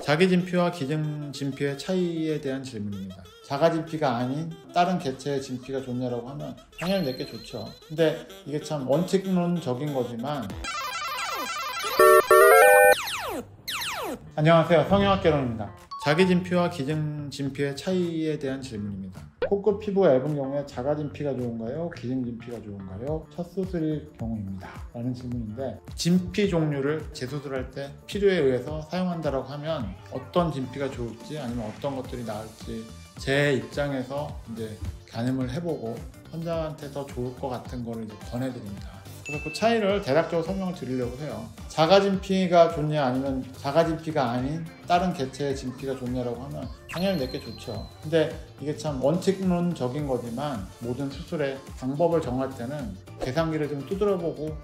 자기진피와 기증진피의 차이에 대한 질문입니다. 자가진피가 아닌 다른 개체의 진피가 좋냐라고 하면 당연히 내게 좋죠. 근데 이게 참 원칙론적인 거지만. 안녕하세요, 성형학개론입니다. 자기진피와 기증진피의 차이에 대한 질문입니다. 코끝 피부가 얇은 경우에 자가진피가 좋은가요? 기증진피가 좋은가요? 첫 수술일 경우입니다. 라는 질문인데, 진피 종류를 재수술할 때 필요에 의해서 사용한다라고 하면 어떤 진피가 좋을지 아니면 어떤 것들이 나을지 제 입장에서 이제 가늠을 해보고 환자한테 더 좋을 것 같은 거를 이제 권해드립니다. 그래서 그 차이를 대략적으로 설명을 드리려고 해요. 자가진피가 좋냐 아니면 자가진피가 아닌 다른 개체의 진피가 좋냐라고 하면 당연히 내게 좋죠. 근데 이게 참 원칙론적인 거지만 모든 수술의 방법을 정할 때는 계산기를 좀 두드려보고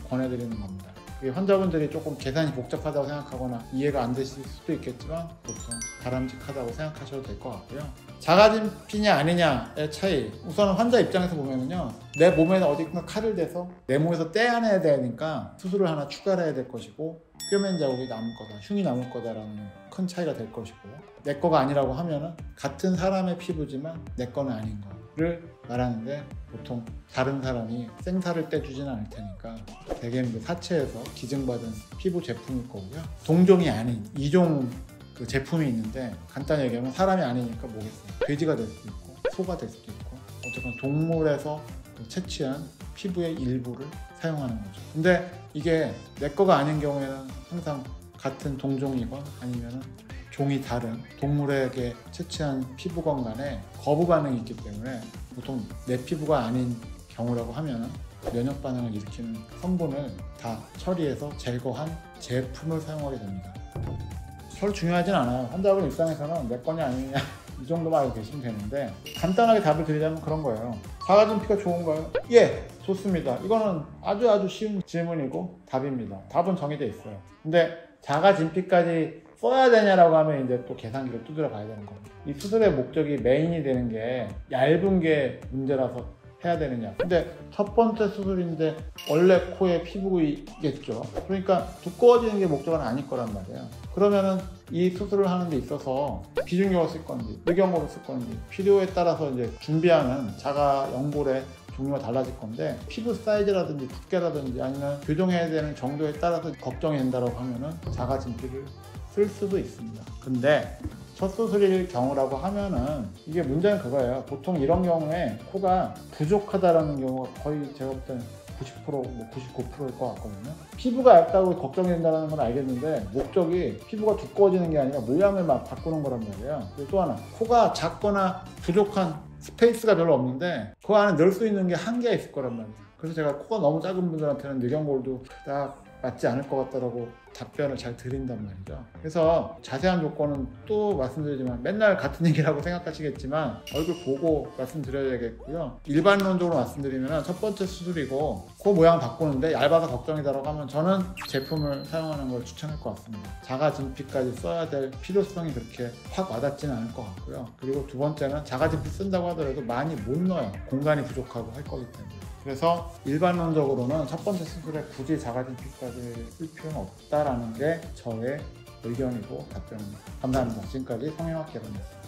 권해드리는 겁니다. 환자분들이 조금 계산이 복잡하다고 생각하거나 이해가 안 되실 수도 있겠지만 보통 바람직하다고 생각하셔도 될 것 같고요. 자가진피냐 아니냐의 차이, 우선 환자 입장에서 보면은요, 내 몸에 어디가 칼을 대서 내 몸에서 떼어내야 되니까 수술을 하나 추가를 해야 될 것이고, 표면 자국이 남을 거다, 흉이 남을 거다라는 큰 차이가 될 것이고, 내 거가 아니라고 하면은 같은 사람의 피부지만 내 거는 아닌 거를 말하는데, 보통 다른 사람이 생살을 떼주지는 않을 테니까 대개는 사체에서 기증받은 피부 제품일 거고요. 동종이 아닌 이종 그 제품이 있는데, 간단히 얘기하면 사람이 아니니까 뭐겠어요? 돼지가 될 수도 있고 소가 될 수도 있고, 어쨌든 동물에서 채취한 피부의 일부를 사용하는 거죠. 근데 이게 내 거가 아닌 경우에는 항상 같은 동종이건 아니면 종이 다른 동물에게 채취한 피부건 간에 거부 반응이 있기 때문에, 보통 내 피부가 아닌 경우라고 하면 면역 반응을 일으키는 성분을 다 처리해서 제거한 제품을 사용하게 됩니다. 별로 중요하진 않아요. 환자분 입장에서는 내 거냐 아니냐 이 정도만 알고 계시면 되는데, 간단하게 답을 드리자면 그런 거예요. 자가진피가 좋은가요? 예, 좋습니다. 이거는 아주 쉬운 질문이고 답입니다. 답은 정해져 있어요. 근데 자가진피까지 써야 되냐라고 하면 이제 또 계산기를 두드려 봐야 되는 겁니다. 이 수술의 목적이 메인이 되는 게 얇은 게 문제라서 해야 되느냐. 근데 첫 번째 수술인데 원래 코에 피부이겠죠. 그러니까 두꺼워지는 게 목적은 아닐 거란 말이에요. 그러면은 이 수술을 하는 데 있어서 비중격을 쓸 건지 의경고를 쓸 건지 필요에 따라서 이제 준비하는 자가 연골의 종류가 달라질 건데, 피부 사이즈라든지 두께라든지 아니면 교정해야 되는 정도에 따라서 걱정이 된다고 하면은 자가진피를 쓸 수도 있습니다. 근데 첫 수술일 경우라고 하면은 이게 문제는 그거예요. 보통 이런 경우에 코가 부족하다라는 경우가 거의 제가 볼 때는 90%, 99%일 것 같거든요. 피부가 얇다고 걱정이 된다는 건 알겠는데, 목적이 피부가 두꺼워지는 게 아니라 모양을 막 바꾸는 거란 말이에요. 그리고 또 하나, 코가 작거나 부족한 스페이스가 별로 없는데 그 안에 넣을 수 있는 게 한계가 있을 거란 말이에요. 그래서 제가 코가 너무 작은 분들한테는 늑연골도 딱 맞지 않을 것 같다라고 답변을 잘 드린단 말이죠. 그래서 자세한 조건은 또 말씀드리지만 맨날 같은 얘기라고 생각하시겠지만 얼굴 보고 말씀드려야겠고요. 일반론적으로 말씀드리면 첫 번째 수술이고 코 모양 바꾸는데 얇아서 걱정이다라고 하면 저는 제품을 사용하는 걸 추천할 것 같습니다. 자가진피까지 써야 될 필요성이 그렇게 확 와닿지는 않을 것 같고요. 그리고 두 번째는 자가진피 쓴다고 하더라도 많이 못 넣어요. 공간이 부족하고 할 거기 때문에. 그래서 일반론적으로는 첫 번째 수술에 굳이 자가진피까지 쓸 필요는 없다라는 게 저의 의견이고 답변입니다. 감사합니다. 지금까지 성형학개론이었습니다.